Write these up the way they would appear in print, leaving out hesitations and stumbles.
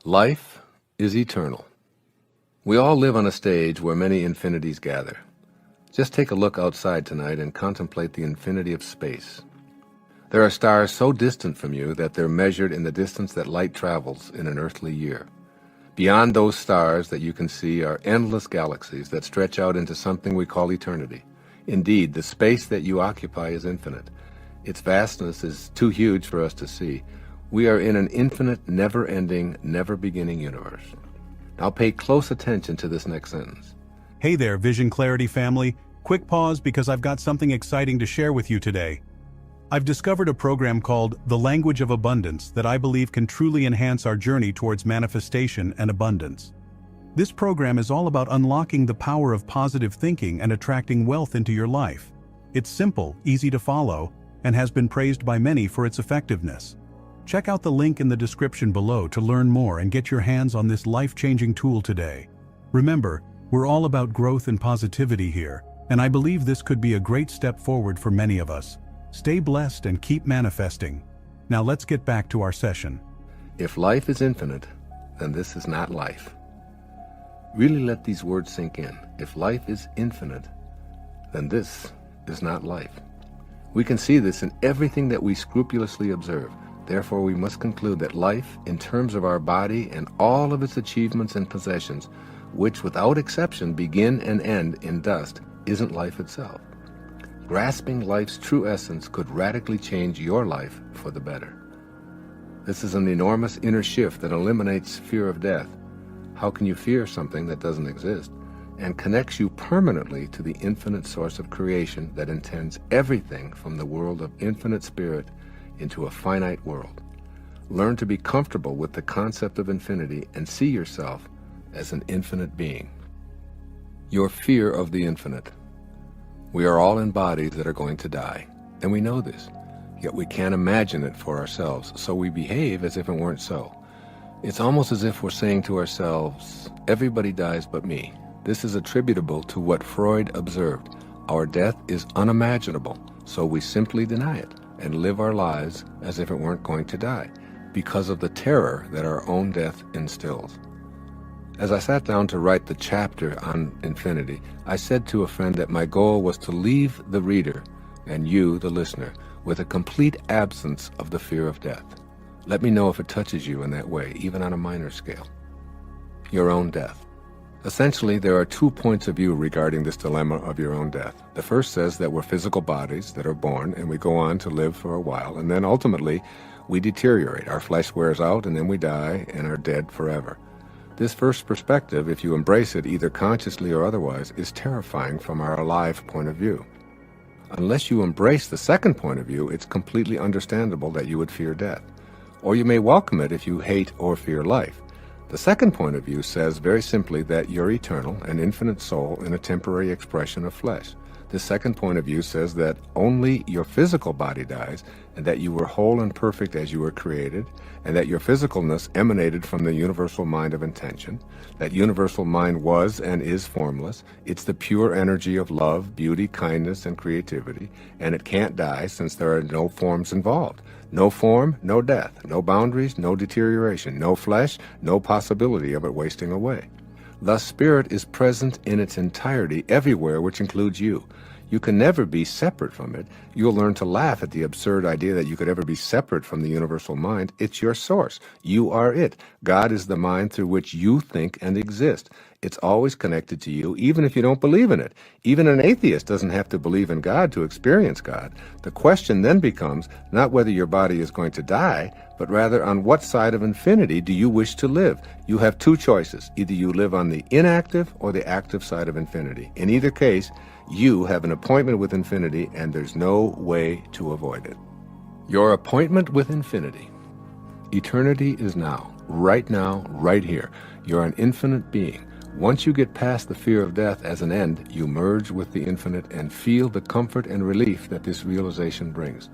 Life is eternal. We all live on a stage where many infinities gather. Just take a look outside tonight and contemplate the infinity of space. There are stars so distant from you that they're measured in the distance that light travels in an earthly year. Beyond those stars that you can see are endless galaxies that stretch out into something we call eternity. Indeed, the space that you occupy is infinite. Its vastness is too huge for us to see. We are in an infinite, never-ending, never-beginning universe. Now pay close attention to this next sentence. Hey there, Vision Clarity family. Quick pause because I've got something exciting to share with you today. I've discovered a program called The Language of Abundance that I believe can truly enhance our journey towards manifestation and abundance. This program is all about unlocking the power of positive thinking and attracting wealth into your life. It's simple, easy to follow, and has been praised by many for its effectiveness. Check out the link in the description below to learn more and get your hands on this life-changing tool today. Remember, we're all about growth and positivity here, and I believe this could be a great step forward for many of us. Stay blessed and keep manifesting. Now let's get back to our session. If life is infinite, then this is not life. Really let these words sink in. If life is infinite, then this is not life. We can see this in everything that we scrupulously observe. Therefore, we must conclude that life, in terms of our body and all of its achievements and possessions, which without exception begin and end in dust, isn't life itself. Grasping life's true essence could radically change your life for the better. This is an enormous inner shift that eliminates fear of death. How can you fear something that doesn't exist? And connects you permanently to the infinite source of creation that intends everything from the world of infinite spirit into a finite world. Learn to be comfortable with the concept of infinity and see yourself as an infinite being. Your fear of the infinite. We are all in bodies that are going to die, and we know this, yet we can't imagine it for ourselves, so we behave as if it weren't so. It's almost as if we're saying to ourselves, everybody dies but me. This is attributable to what Freud observed. Our death is unimaginable, so we simply deny it and live our lives as if it weren't going to die, because of the terror that our own death instills. As I sat down to write the chapter on infinity, I said to a friend that my goal was to leave the reader, and you, the listener, with a complete absence of the fear of death. Let me know if it touches you in that way, even on a minor scale. Your own death. Essentially, there are 2 points of view regarding this dilemma of your own death. The first says that we're physical bodies that are born and we go on to live for a while, and then ultimately we deteriorate. Our flesh wears out and then we die and are dead forever. This first perspective, if you embrace it either consciously or otherwise, is terrifying from our alive point of view. Unless you embrace the second point of view, it's completely understandable that you would fear death. Or you may welcome it if you hate or fear life. The second point of view says very simply that you're eternal, an infinite soul in a temporary expression of flesh. The second point of view says that only your physical body dies, and that you were whole and perfect as you were created, and that your physicalness emanated from the universal mind of intention. That universal mind was and is formless. It's the pure energy of love, beauty, kindness, and creativity, and it can't die since there are no forms involved. No form, no death, no boundaries, no deterioration, no flesh, no possibility of it wasting away. Thus, spirit is present in its entirety everywhere, which includes you. You can never be separate from it. You'll learn to laugh at the absurd idea that you could ever be separate from the universal mind. It's your source. You are it. God is the mind through which you think and exist. It's always connected to you, even if you don't believe in it. Even an atheist doesn't have to believe in God to experience God. The question then becomes not whether your body is going to die, but rather on what side of infinity do you wish to live? You have 2 choices. Either you live on the inactive or the active side of infinity. In either case, you have an appointment with infinity, and there's no way to avoid it. Your appointment with infinity. Eternity is now, right here. You're an infinite being. Once you get past the fear of death as an end, you merge with the infinite and feel the comfort and relief that this realization brings.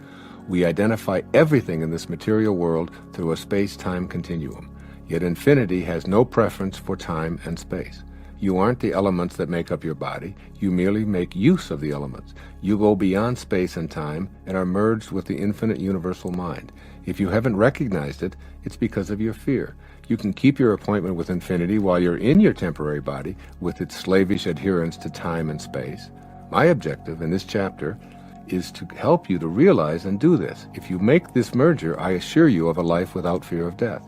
We identify everything in this material world through a space-time continuum. Yet infinity has no preference for time and space. You aren't the elements that make up your body. You merely make use of the elements. You go beyond space and time and are merged with the infinite universal mind. If you haven't recognized it, it's because of your fear. You can keep your appointment with infinity while you're in your temporary body with its slavish adherence to time and space. My objective in this chapter is to help you to realize and do this. If you make this merger, I assure you of a life without fear of death.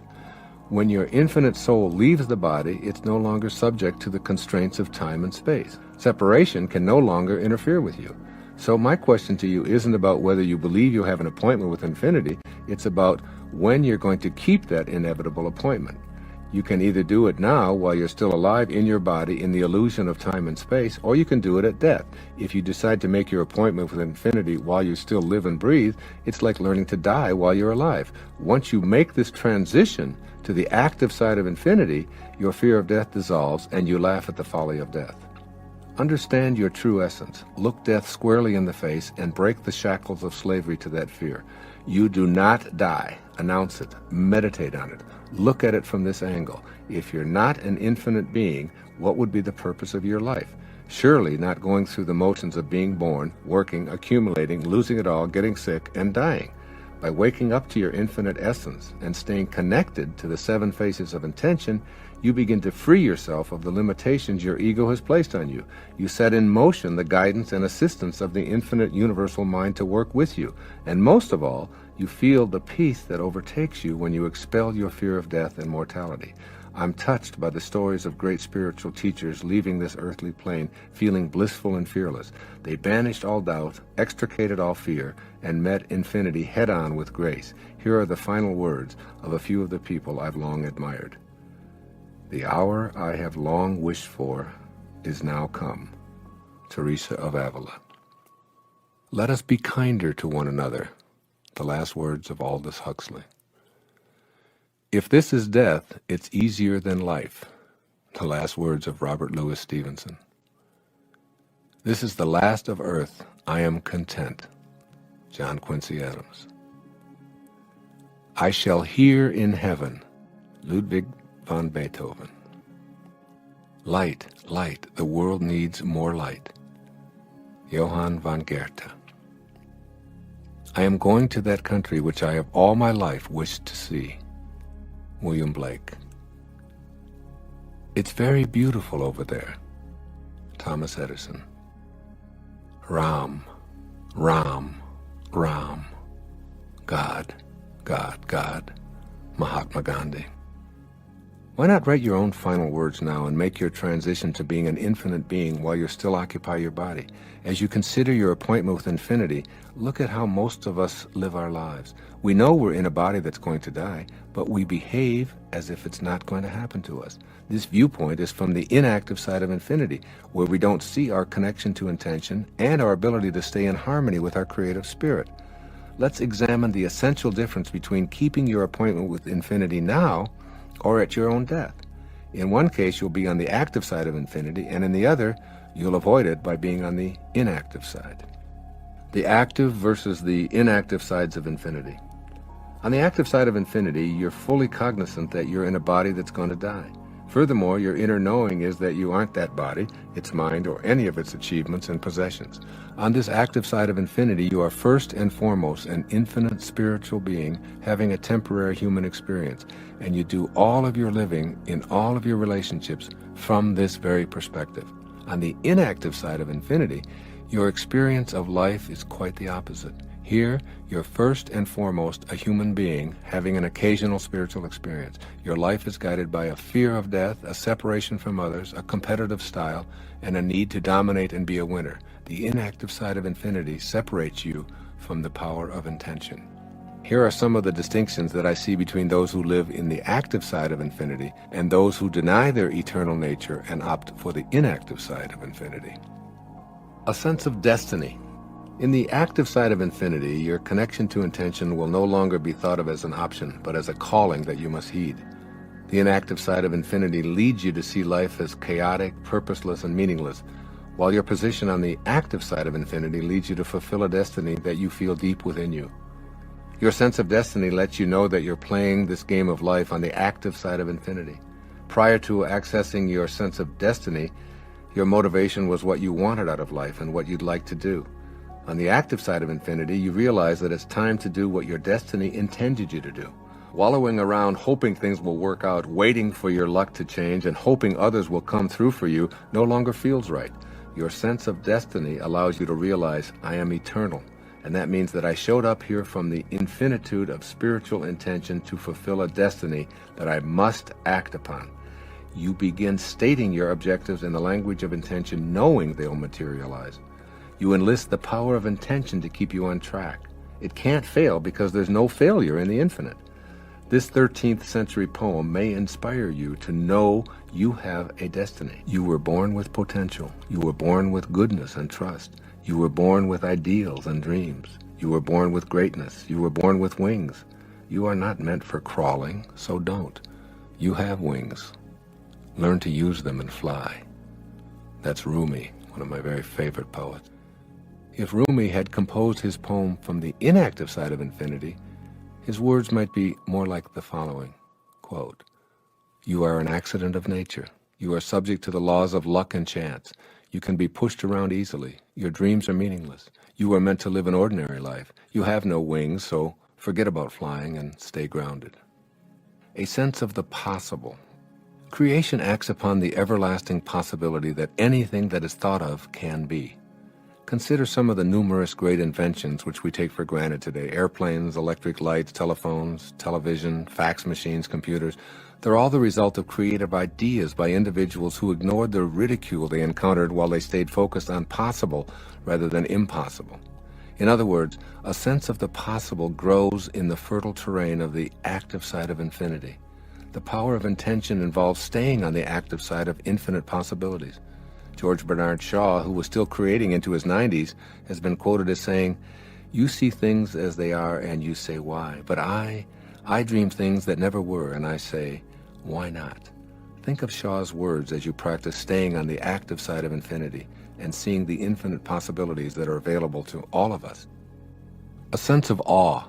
When your infinite soul leaves the body, it's no longer subject to the constraints of time and space. Separation can no longer interfere with you. So my question to you isn't about whether you believe you have an appointment with infinity, it's about when you're going to keep that inevitable appointment. You can either do it now while you're still alive in your body in the illusion of time and space, or you can do it at death. If you decide to make your appointment with infinity while you still live and breathe, it's like learning to die while you're alive. Once you make this transition to the active side of infinity, your fear of death dissolves and you laugh at the folly of death. Understand your true essence. Look death squarely in the face and break the shackles of slavery to that fear. You do not die. Announce it. Meditate on it. Look at it from this angle. If you're not an infinite being, what would be the purpose of your life? Surely not going through the motions of being born, working, accumulating, losing it all, getting sick, and dying. By waking up to your infinite essence and staying connected to the 7 faces of intention, you begin to free yourself of the limitations your ego has placed on you. You set in motion the guidance and assistance of the infinite universal mind to work with you. And most of all, you feel the peace that overtakes you when you expel your fear of death and mortality. I'm touched by the stories of great spiritual teachers leaving this earthly plane feeling blissful and fearless. They banished all doubt, extricated all fear, and met infinity head-on with grace. Here are the final words of a few of the people I've long admired. The hour I have long wished for is now come. Teresa of Avila. Let us be kinder to one another. The last words of Aldous Huxley. If this is death, it's easier than life. The last words of Robert Louis Stevenson. This is the last of earth. I am content. John Quincy Adams. I shall hear in heaven. Ludwig van Beethoven. Light, light, the world needs more light. Johann von Goethe. I am going to that country which I have all my life wished to see. William Blake. It's very beautiful over there. Thomas Edison. Ram, Ram, Ram. God, God, God. Mahatma Gandhi. Why not write your own final words now and make your transition to being an infinite being while you still occupy your body? As you consider your appointment with infinity, look at how most of us live our lives. We know we're in a body that's going to die, but we behave as if it's not going to happen to us. This viewpoint is from the inactive side of infinity, where we don't see our connection to intention and our ability to stay in harmony with our creative spirit. Let's examine the essential difference between keeping your appointment with infinity now or at your own death. In one case, you'll be on the active side of infinity, and in the other, you'll avoid it by being on the inactive side. The active versus the inactive sides of infinity. On the active side of infinity, you're fully cognizant that you're in a body that's going to die. Furthermore, your inner knowing is that you aren't that body, its mind, or any of its achievements and possessions. On this active side of infinity, you are first and foremost an infinite spiritual being having a temporary human experience, and you do all of your living in all of your relationships from this very perspective. On the inactive side of infinity, your experience of life is quite the opposite. Here, you're first and foremost a human being having an occasional spiritual experience. Your life is guided by a fear of death, a separation from others, a competitive style, and a need to dominate and be a winner. The inactive side of infinity separates you from the power of intention. Here are some of the distinctions that I see between those who live in the active side of infinity and those who deny their eternal nature and opt for the inactive side of infinity. A sense of destiny. In the active side of infinity, your connection to intention will no longer be thought of as an option, but as a calling that you must heed. The inactive side of infinity leads you to see life as chaotic, purposeless, and meaningless, while your position on the active side of infinity leads you to fulfill a destiny that you feel deep within you. Your sense of destiny lets you know that you're playing this game of life on the active side of infinity. Prior to accessing your sense of destiny, your motivation was what you wanted out of life and what you'd like to do. On the active side of infinity, you realize that it's time to do what your destiny intended you to do. Wallowing around hoping things will work out, waiting for your luck to change, and hoping others will come through for you no longer feels right. Your sense of destiny allows you to realize, I am eternal, and that means that I showed up here from the infinitude of spiritual intention to fulfill a destiny that I must act upon. You begin stating your objectives in the language of intention, knowing they'll materialize. You enlist the power of intention to keep you on track. It can't fail because there's no failure in the infinite. This 13th century poem may inspire you to know you have a destiny. You were born with potential. You were born with goodness and trust. You were born with ideals and dreams. You were born with greatness. You were born with wings. You are not meant for crawling, so don't. You have wings. Learn to use them and fly. That's Rumi, one of my very favorite poets. If Rumi had composed his poem from the inactive side of infinity, his words might be more like the following, quote, "You are an accident of nature. You are subject to the laws of luck and chance. You can be pushed around easily. Your dreams are meaningless. You are meant to live an ordinary life. You have no wings, so forget about flying and stay grounded." A sense of the possible. Creation acts upon the everlasting possibility that anything that is thought of can be. Consider some of the numerous great inventions which we take for granted today. Airplanes, electric lights, telephones, television, fax machines, computers. They're all the result of creative ideas by individuals who ignored the ridicule they encountered while they stayed focused on possible rather than impossible. In other words, a sense of the possible grows in the fertile terrain of the active side of infinity. The power of intention involves staying on the active side of infinite possibilities. George Bernard Shaw, who was still creating into his 90s, has been quoted as saying, "You see things as they are and you say why, but I dream things that never were and I say, why not?" Think of Shaw's words as you practice staying on the active side of infinity and seeing the infinite possibilities that are available to all of us. A sense of awe.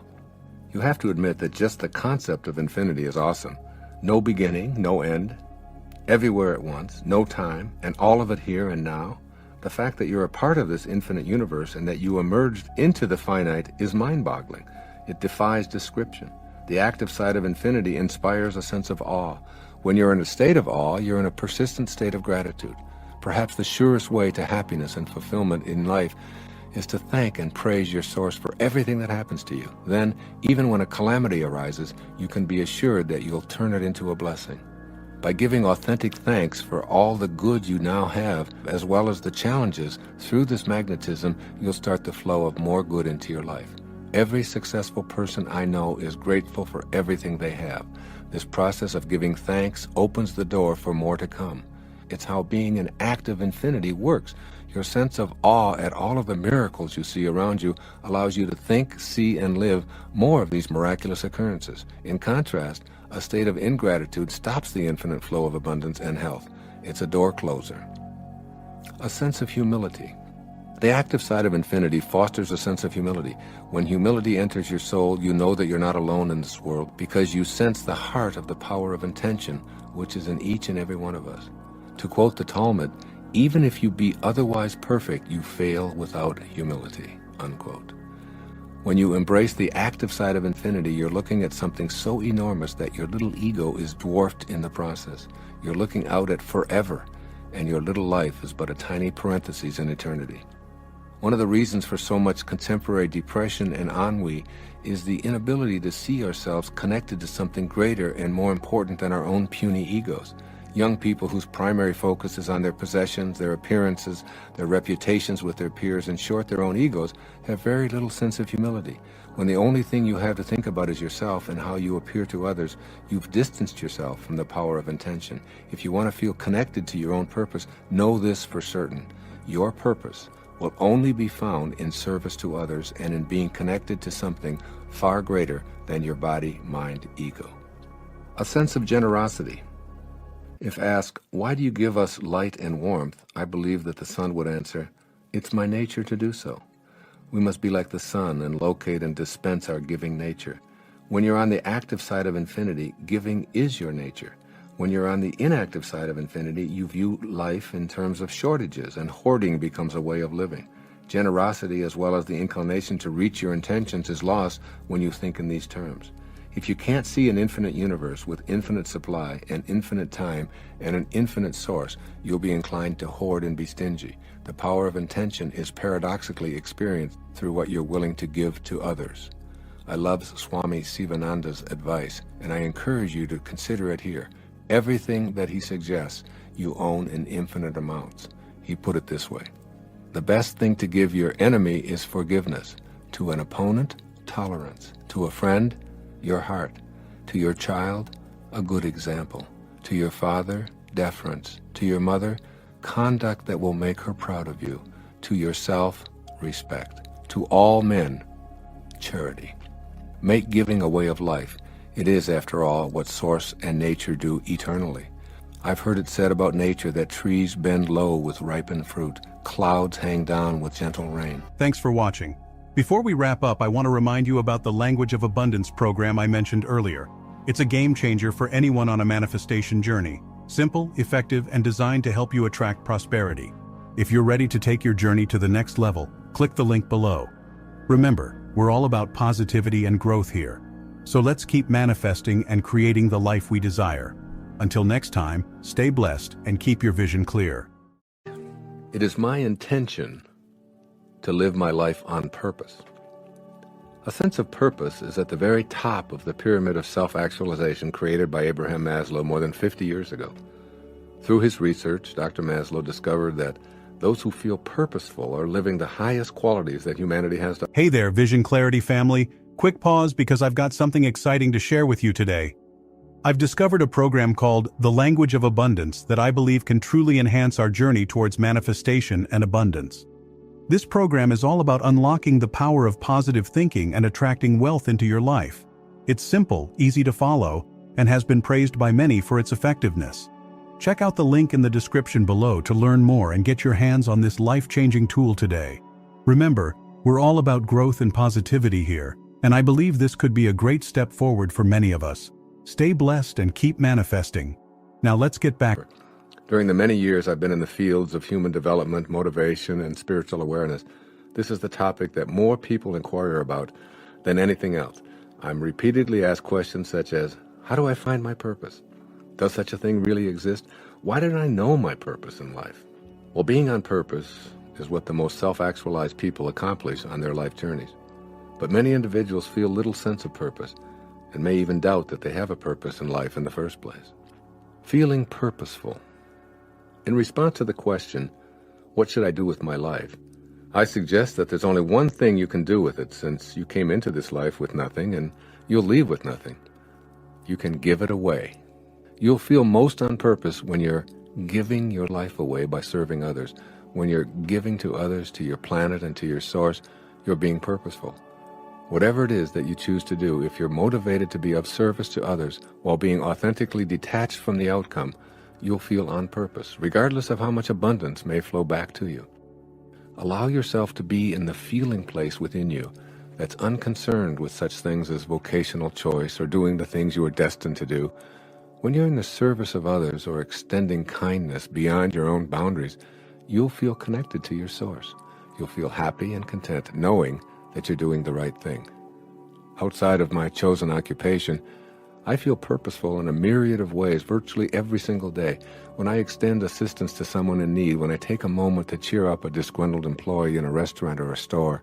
You have to admit that just the concept of infinity is awesome. No beginning, no end, everywhere at once, no time, and all of it here and now. The fact that you're a part of this infinite universe and that you emerged into the finite is mind-boggling. It defies description. The active side of infinity inspires a sense of awe. When you're in a state of awe, you're in a persistent state of gratitude. Perhaps the surest way to happiness and fulfillment in life is to thank and praise your source for everything that happens to you. Then, even when a calamity arises, you can be assured that you'll turn it into a blessing. By giving authentic thanks for all the good you now have, as well as the challenges, through this magnetism, you'll start the flow of more good into your life. Every successful person I know is grateful for everything they have. This process of giving thanks opens the door for more to come. It's how being an active infinity works. Your sense of awe at all of the miracles you see around you allows you to think, see, and live more of these miraculous occurrences. In contrast, a state of ingratitude stops the infinite flow of abundance and health. It's a door closer. A sense of humility. The active side of infinity fosters a sense of humility. When humility enters your soul, you know that you're not alone in this world because you sense the heart of the power of intention, which is in each and every one of us. To quote the Talmud, "Even if you be otherwise perfect, you fail without humility," unquote. When you embrace the active side of infinity, you're looking at something so enormous that your little ego is dwarfed in the process. You're looking out at forever, and your little life is but a tiny parenthesis in eternity. One of the reasons for so much contemporary depression and ennui is the inability to see ourselves connected to something greater and more important than our own puny egos. Young people whose primary focus is on their possessions, their appearances, their reputations with their peers, in short, their own egos, have very little sense of humility. When the only thing you have to think about is yourself and how you appear to others, you've distanced yourself from the power of intention. If you want to feel connected to your own purpose, know this for certain. Your purpose will only be found in service to others and in being connected to something far greater than your body, mind, ego. A sense of generosity. If asked, "Why do you give us light and warmth?" I believe that the sun would answer, "It's my nature to do so." We must be like the sun and locate and dispense our giving nature. When you're on the active side of infinity, giving is your nature. When you're on the inactive side of infinity, you view life in terms of shortages, and hoarding becomes a way of living. Generosity, as well as the inclination to reach your intentions, is lost when you think in these terms. If you can't see an infinite universe with infinite supply and infinite time and an infinite source, you'll be inclined to hoard and be stingy. The power of intention is paradoxically experienced through what you're willing to give to others. I love Swami Sivananda's advice, and I encourage you to consider it here. Everything that he suggests, you own in infinite amounts. He put it this way: the best thing to give your enemy is forgiveness. To an opponent, tolerance. To a friend, your heart. To your child, a good example. To your father, deference. To your mother, conduct that will make her proud of you. To yourself, respect. To all men, charity. Make giving a way of life. It is, after all, what source and nature do eternally. I've heard it said about nature that trees bend low with ripened fruit, clouds hang down with gentle rain. Thanks for watching. Before we wrap up, I want to remind you about the Language of Abundance program I mentioned earlier. It's a game changer for anyone on a manifestation journey. Simple, effective, and designed to help you attract prosperity. If you're ready to take your journey to the next level, click the link below. Remember, we're all about positivity and growth here. So let's keep manifesting and creating the life we desire. Until next time, stay blessed and keep your vision clear. It is my intention to live my life on purpose. A sense of purpose is at the very top of the pyramid of self-actualization created by Abraham Maslow more than 50 years ago. Through his research, Dr. Maslow discovered that those who feel purposeful are living the highest qualities that humanity has to. Hey there, Vision Clarity family. Quick pause because I've got something exciting to share with you today. I've discovered a program called The Language of Abundance that I believe can truly enhance our journey towards manifestation and abundance. This program is all about unlocking the power of positive thinking and attracting wealth into your life. It's simple, easy to follow, and has been praised by many for its effectiveness. Check out the link in the description below to learn more and get your hands on this life-changing tool today. Remember, we're all about growth and positivity here, and I believe this could be a great step forward for many of us. Stay blessed and keep manifesting. Now let's get back. During the many years I've been in the fields of human development, motivation, and spiritual awareness, this is the topic that more people inquire about than anything else. I'm repeatedly asked questions such as, how do I find my purpose? Does such a thing really exist? Why didn't I know my purpose in life? Well, being on purpose is what the most self-actualized people accomplish on their life journeys. But many individuals feel little sense of purpose and may even doubt that they have a purpose in life in the first place. Feeling purposeful. In response to the question, what should I do with my life? I suggest that there's only one thing you can do with it, since you came into this life with nothing and you'll leave with nothing. You can give it away. You'll feel most on purpose when you're giving your life away by serving others. When you're giving to others, to your planet and to your source, you're being purposeful. Whatever it is that you choose to do, if you're motivated to be of service to others while being authentically detached from the outcome, you'll feel on purpose, regardless of how much abundance may flow back to you. Allow yourself to be in the feeling place within you that's unconcerned with such things as vocational choice or doing the things you are destined to do. When you're in the service of others or extending kindness beyond your own boundaries, you'll feel connected to your source. You'll feel happy and content knowing that you're doing the right thing. Outside of my chosen occupation, I feel purposeful in a myriad of ways virtually every single day. When I extend assistance to someone in need, when I take a moment to cheer up a disgruntled employee in a restaurant or a store,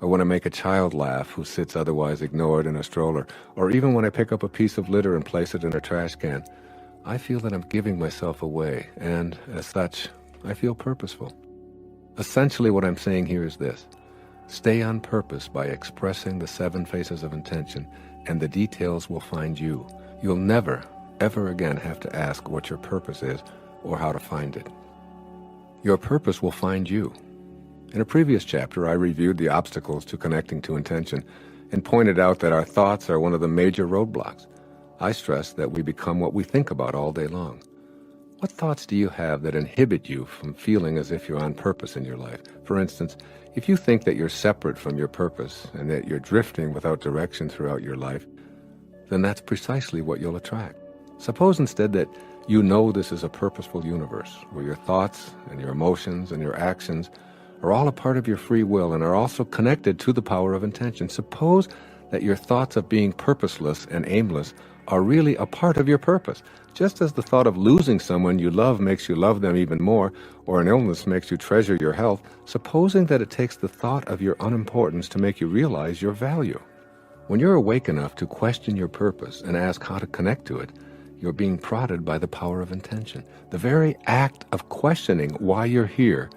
or when I make a child laugh who sits otherwise ignored in a stroller, or even when I pick up a piece of litter and place it in a trash can, I feel that I'm giving myself away, and as such, I feel purposeful. Essentially what I'm saying here is this: stay on purpose by expressing the 7 phases of intention, and the details will find you. You'll never, ever again have to ask what your purpose is or how to find it. Your purpose will find you. In a previous chapter, I reviewed the obstacles to connecting to intention and pointed out that our thoughts are one of the major roadblocks. I stressed that we become what we think about all day long. What thoughts do you have that inhibit you from feeling as if you're on purpose in your life? For instance, if you think that you're separate from your purpose and that you're drifting without direction throughout your life, then that's precisely what you'll attract. Suppose instead that you know this is a purposeful universe where your thoughts and your emotions and your actions are all a part of your free will and are also connected to the power of intention. Suppose that your thoughts of being purposeless and aimless are really a part of your purpose. Just as the thought of losing someone you love makes you love them even more, or an illness makes you treasure your health, supposing that it takes the thought of your unimportance to make you realize your value. When you're awake enough to question your purpose and ask how to connect to it, you're being prodded by the power of intention. The very act of questioning why you're here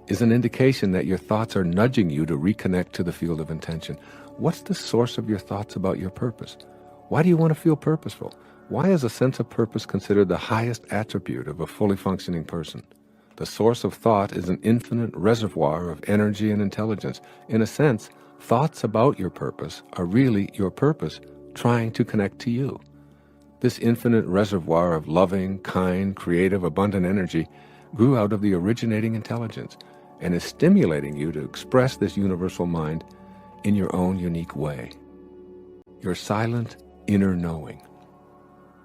is an indication that your thoughts are nudging you to reconnect to the field of intention. What's the source of your thoughts about your purpose? Why do you want to feel purposeful? Why is a sense of purpose considered the highest attribute of a fully functioning person? The source of thought is an infinite reservoir of energy and intelligence. In a sense, thoughts about your purpose are really your purpose trying to connect to you. This infinite reservoir of loving, kind, creative, abundant energy grew out of the originating intelligence and is stimulating you to express this universal mind in your own unique way. Your silent inner knowing.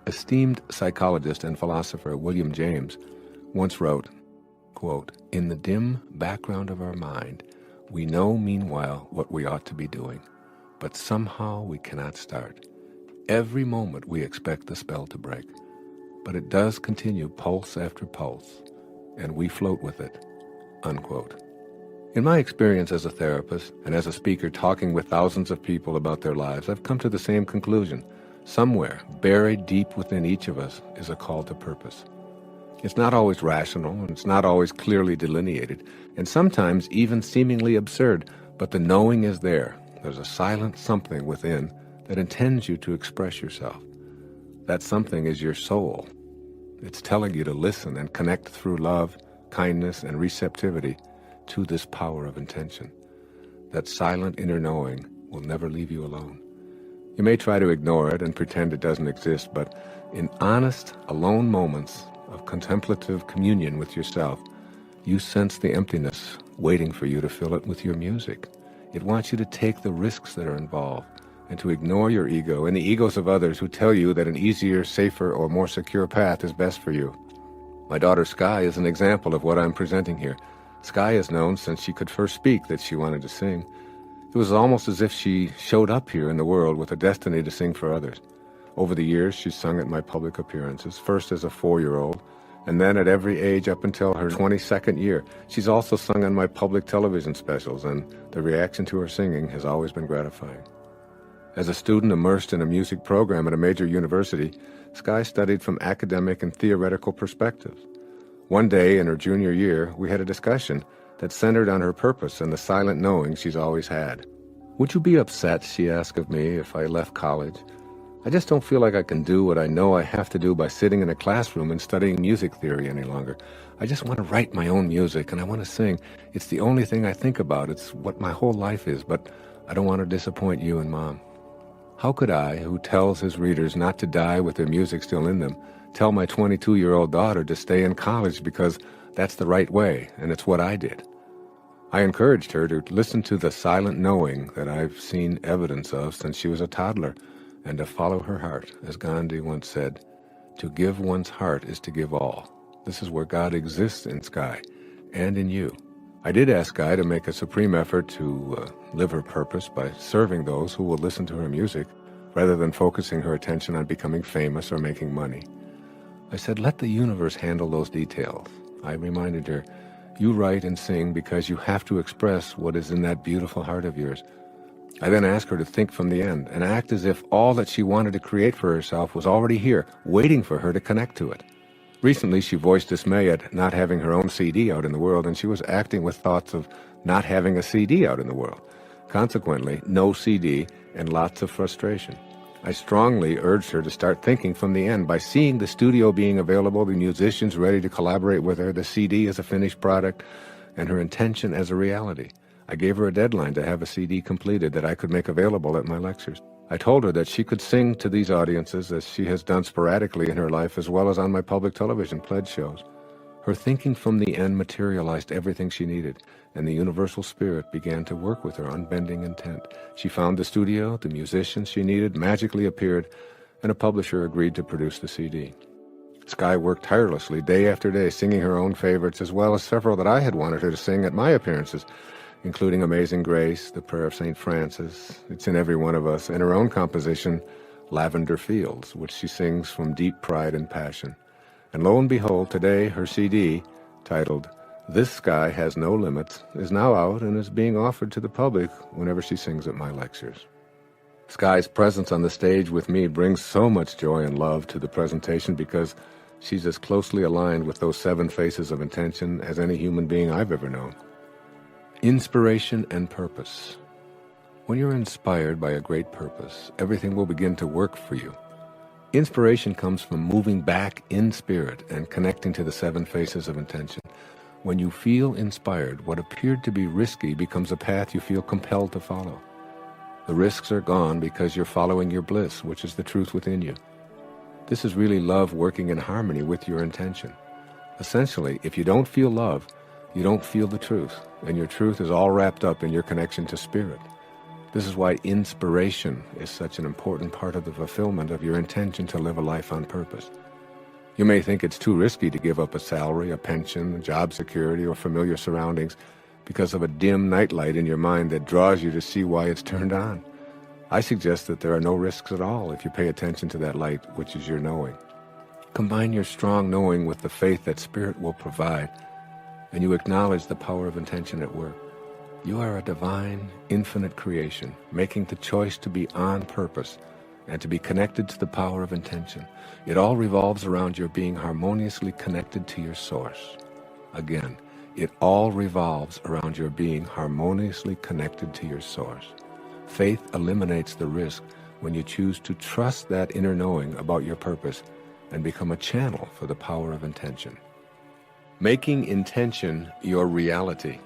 Esteemed psychologist and philosopher William James once wrote, quote, "In the dim background of our mind, we know meanwhile what we ought to be doing, but somehow we cannot start. Every moment we expect the spell to break, but it does continue pulse after pulse, and we float with it," unquote. In my experience as a therapist and as a speaker talking with thousands of people about their lives, I've come to the same conclusion. Somewhere, buried deep within each of us, is a call to purpose. It's not always rational, and it's not always clearly delineated, and sometimes even seemingly absurd, but the knowing is there. There's a silent something within that intends you to express yourself. That something is your soul. It's telling you to listen and connect through love, kindness, and receptivity to this power of intention. That silent inner knowing will never leave you alone. You may try to ignore it and pretend it doesn't exist, but in honest, alone moments of contemplative communion with yourself, you sense the emptiness waiting for you to fill it with your music. It wants you to take the risks that are involved and to ignore your ego and the egos of others who tell you that an easier, safer, or more secure path is best for you. My daughter Sky is an example of what I'm presenting here. Sky has known since she could first speak that she wanted to sing. It was almost as if she showed up here in the world with a destiny to sing for others. Over the years, she's sung at my public appearances, first as a 4-year-old, and then at every age up until her 22nd year. She's also sung on my public television specials, and the reaction to her singing has always been gratifying. As a student immersed in a music program at a major university, Sky studied from academic and theoretical perspectives. One day in her junior year, we had a discussion that centered on her purpose and the silent knowing she's always had. "Would you be upset," she asked of me, "if I left college? I just don't feel like I can do what I know I have to do by sitting in a classroom and studying music theory any longer. I just want to write my own music and I want to sing. It's the only thing I think about. It's what my whole life is, but I don't want to disappoint you and Mom." How could I, who tells his readers not to die with their music still in them, tell my 22-year-old daughter to stay in college because that's the right way, and it's what I did? I encouraged her to listen to the silent knowing that I've seen evidence of since she was a toddler, and to follow her heart. As Gandhi once said, "To give one's heart is to give all." This is where God exists in Sky, and in you. I did ask Sky to make a supreme effort to live her purpose by serving those who will listen to her music, rather than focusing her attention on becoming famous or making money. I said, "Let the universe handle those details." I reminded her, "You write and sing because you have to express what is in that beautiful heart of yours." I then asked her to think from the end and act as if all that she wanted to create for herself was already here, waiting for her to connect to it. Recently, she voiced dismay at not having her own CD out in the world, and she was acting with thoughts of not having a CD out in the world. Consequently, no CD and lots of frustration. I strongly urged her to start thinking from the end by seeing the studio being available, the musicians ready to collaborate with her, the CD as a finished product, and her intention as a reality. I gave her a deadline to have a CD completed that I could make available at my lectures. I told her that she could sing to these audiences as she has done sporadically in her life, as well as on my public television pledge shows. Her thinking from the end materialized everything she needed, and the universal spirit began to work with her unbending intent. She found the studio, the musicians she needed magically appeared, and a publisher agreed to produce the CD. Sky worked tirelessly day after day, singing her own favorites, as well as several that I had wanted her to sing at my appearances. including Amazing Grace, the Prayer of St. Francis. It's in every one of us, and her own composition, Lavender Fields, which she sings from deep pride and passion. And lo and behold, today her CD, titled This Sky Has No Limits, is now out and is being offered to the public whenever she sings at my lectures. Sky's presence on the stage with me brings so much joy and love to the presentation because she's as closely aligned with those 7 faces of intention as any human being I've ever known. Inspiration and purpose. When you're inspired by a great purpose, everything will begin to work for you. Inspiration comes from moving back in spirit and connecting to the 7 faces of intention. When you feel inspired, what appeared to be risky becomes a path you feel compelled to follow. The risks are gone because you're following your bliss, which is the truth within you. This is really love working in harmony with your intention. Essentially, if you don't feel love, you don't feel the truth, and your truth is all wrapped up in your connection to spirit. This is why inspiration is such an important part of the fulfillment of your intention to live a life on purpose. You may think it's too risky to give up a salary, a pension, job security, or familiar surroundings because of a dim nightlight in your mind that draws you to see why it's turned on. I suggest that there are no risks at all if you pay attention to that light, which is your knowing. Combine your strong knowing with the faith that Spirit will provide, and you acknowledge the power of intention at work. You are a divine, infinite creation, making the choice to be on purpose and to be connected to the power of intention. It all revolves around your being harmoniously connected to your source. Again, it all revolves around your being harmoniously connected to your source. Faith eliminates the risk when you choose to trust that inner knowing about your purpose and become a channel for the power of intention. Making intention your reality.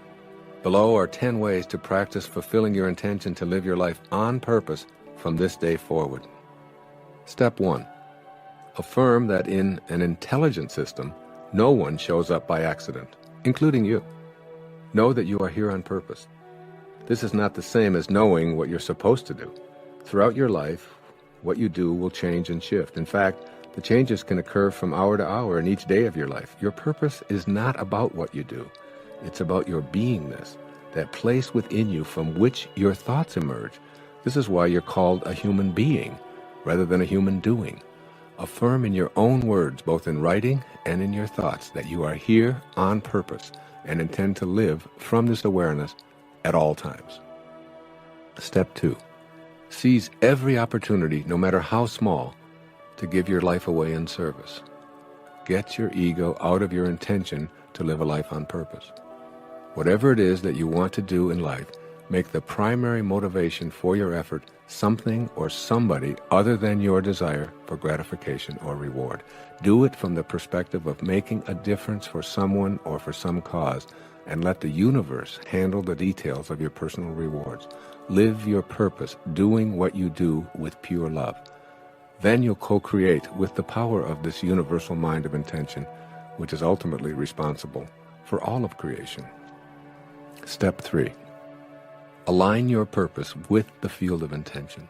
Below are 10 ways to practice fulfilling your intention to live your life on purpose from this day forward. Step 1. Affirm that in an intelligent system, no one shows up by accident, including you. Know that you are here on purpose. This is not the same as knowing what you're supposed to do. Throughout your life, what you do will change and shift. In fact, the changes can occur from hour to hour in each day of your life. Your purpose is not about what you do. It's about your beingness, that place within you from which your thoughts emerge. This is why you're called a human being rather than a human doing. Affirm in your own words, both in writing and in your thoughts, that you are here on purpose and intend to live from this awareness at all times. Step 2. Seize every opportunity, no matter how small, to give your life away in service. Get your ego out of your intention to live a life on purpose. Whatever it is that you want to do in life, make the primary motivation for your effort something or somebody other than your desire for gratification or reward. Do it from the perspective of making a difference for someone or for some cause, and let the universe handle the details of your personal rewards. Live your purpose, doing what you do with pure love. Then you'll co-create with the power of this universal mind of intention, which is ultimately responsible for all of creation. Step 3. Align your purpose with the field of intention.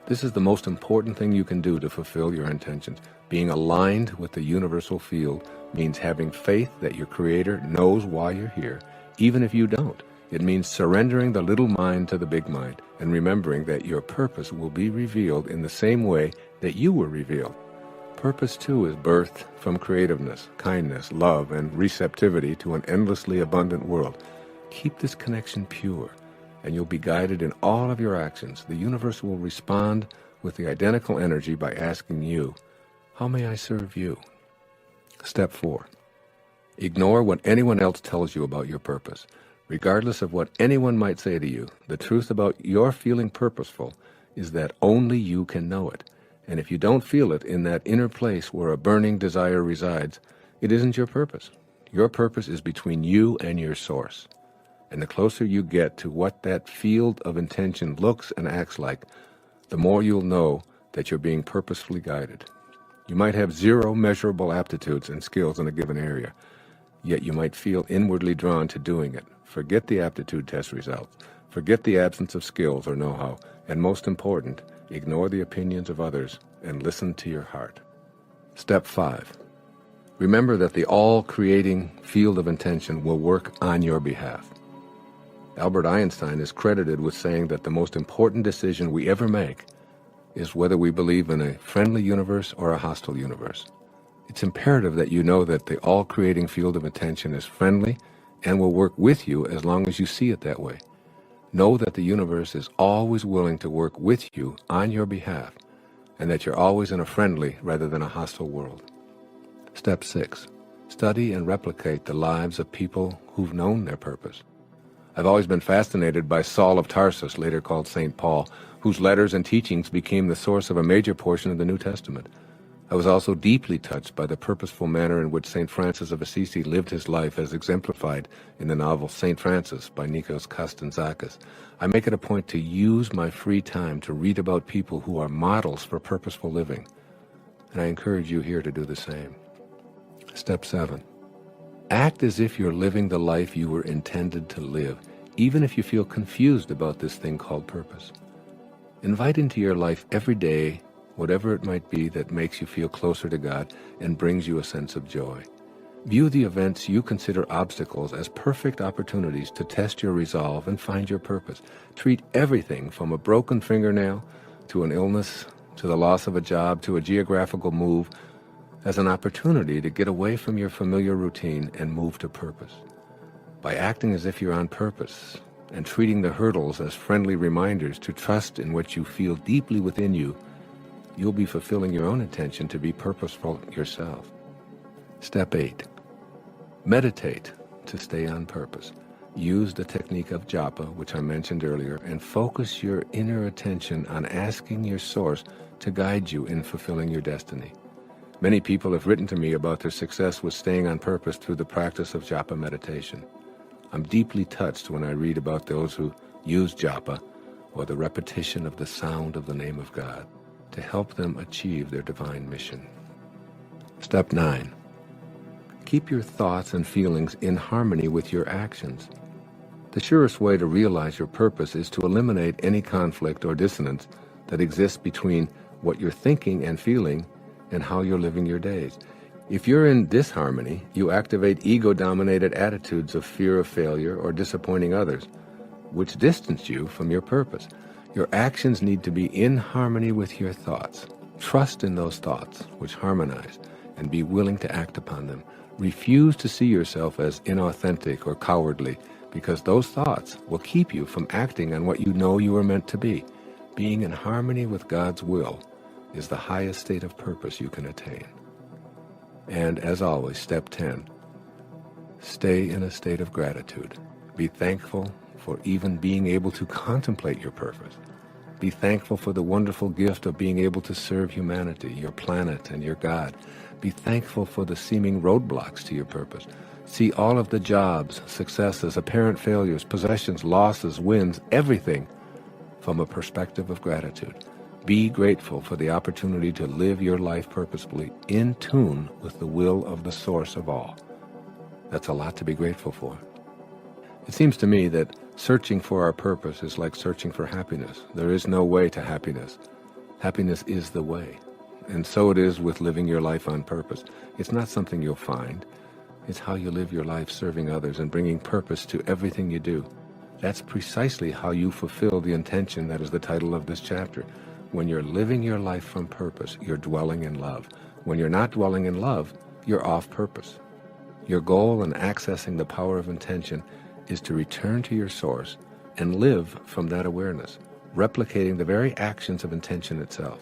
This is the most important thing you can do to fulfill your intentions. Being aligned with the universal field means having faith that your Creator knows why you're here, even if you don't. It means surrendering the little mind to the big mind and remembering that your purpose will be revealed in the same way that you were revealed. Purpose, too, is birthed from creativeness, kindness, love, and receptivity to an endlessly abundant world. Keep this connection pure, and you'll be guided in all of your actions. The universe will respond with the identical energy by asking you, "How may I serve you?" Step 4. Ignore what anyone else tells you about your purpose. Regardless of what anyone might say to you, the truth about your feeling purposeful is that only you can know it. And if you don't feel it in that inner place where a burning desire resides, it isn't your purpose. Your purpose is between you and your source. And the closer you get to what that field of intention looks and acts like, the more you'll know that you're being purposefully guided. You might have 0 measurable aptitudes and skills in a given area, yet you might feel inwardly drawn to doing it. Forget the aptitude test results. Forget the absence of skills or know-how. And most important, ignore the opinions of others and listen to your heart. Step 5. Remember that the all-creating field of intention will work on your behalf. Albert Einstein is credited with saying that the most important decision we ever make is whether we believe in a friendly universe or a hostile universe. It's imperative that you know that the all-creating field of attention is friendly and will work with you as long as you see it that way. Know that the universe is always willing to work with you on your behalf, and that you're always in a friendly rather than a hostile world. Step 6. Study and replicate the lives of people who've known their purpose. I've always been fascinated by Saul of Tarsus, later called St. Paul, whose letters and teachings became the source of a major portion of the New Testament. I was also deeply touched by the purposeful manner in which St. Francis of Assisi lived his life as exemplified in the novel St. Francis by Nikos Kazantzakis. I make it a point to use my free time to read about people who are models for purposeful living, and I encourage you here to do the same. Step 7. Act as if you're living the life you were intended to live, even if you feel confused about this thing called purpose. Invite into your life every day whatever it might be that makes you feel closer to God and brings you a sense of joy. View the events you consider obstacles as perfect opportunities to test your resolve and find your purpose. Treat everything from a broken fingernail to an illness, to the loss of a job, to a geographical move, as an opportunity to get away from your familiar routine and move to purpose. By acting as if you're on purpose and treating the hurdles as friendly reminders to trust in what you feel deeply within you, you'll be fulfilling your own intention to be purposeful yourself. Step 8. Meditate to stay on purpose. Use the technique of japa, which I mentioned earlier, and focus your inner attention on asking your source to guide you in fulfilling your destiny. Many people have written to me about their success with staying on purpose through the practice of japa meditation. I'm deeply touched when I read about those who use japa, or the repetition of the sound of the name of God, to help them achieve their divine mission. Step 9. Keep your thoughts and feelings in harmony with your actions. The surest way to realize your purpose is to eliminate any conflict or dissonance that exists between what you're thinking and feeling and how you're living your days. If you're in disharmony, you activate ego-dominated attitudes of fear of failure or disappointing others, which distance you from your purpose. Your actions need to be in harmony with your thoughts. Trust in those thoughts, which harmonize, and be willing to act upon them. Refuse to see yourself as inauthentic or cowardly, because those thoughts will keep you from acting on what you know you are meant to be. Being in harmony with God's will is the highest state of purpose you can attain. And as always, step 10, stay in a state of gratitude. Be thankful for even being able to contemplate your purpose. Be thankful for the wonderful gift of being able to serve humanity, your planet, and your God. Be thankful for the seeming roadblocks to your purpose. See all of the jobs, successes, apparent failures, possessions, losses, wins, everything from a perspective of gratitude. Be grateful for the opportunity to live your life purposefully, in tune with the will of the source of all. That's a lot to be grateful for. It seems to me that searching for our purpose is like searching for happiness. There is no way to happiness. Happiness is the way. And so it is with living your life on purpose. It's not something you'll find. It's how you live your life serving others and bringing purpose to everything you do. That's precisely how you fulfill the intention that is the title of this chapter. When you're living your life from purpose, you're dwelling in love. When you're not dwelling in love, you're off purpose. Your goal in accessing the power of intention is to return to your source and live from that awareness, replicating the very actions of intention itself.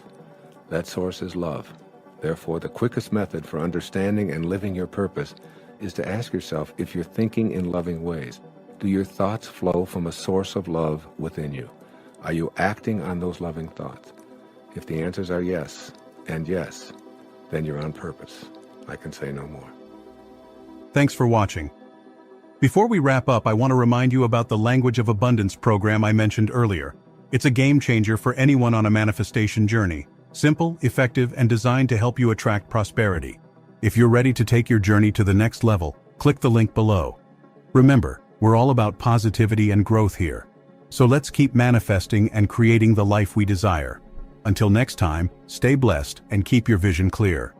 That source is love. Therefore, the quickest method for understanding and living your purpose is to ask yourself if you're thinking in loving ways. Do your thoughts flow from a source of love within you? Are you acting on those loving thoughts? If the answers are yes, and yes, then you're on purpose. I can say no more. Thanks for watching. Before we wrap up, I want to remind you about the Language of Abundance program I mentioned earlier. It's a game changer for anyone on a manifestation journey. Simple, effective, and designed to help you attract prosperity. If you're ready to take your journey to the next level, click the link below. Remember, we're all about positivity and growth here. So let's keep manifesting and creating the life we desire. Until next time, stay blessed and keep your vision clear.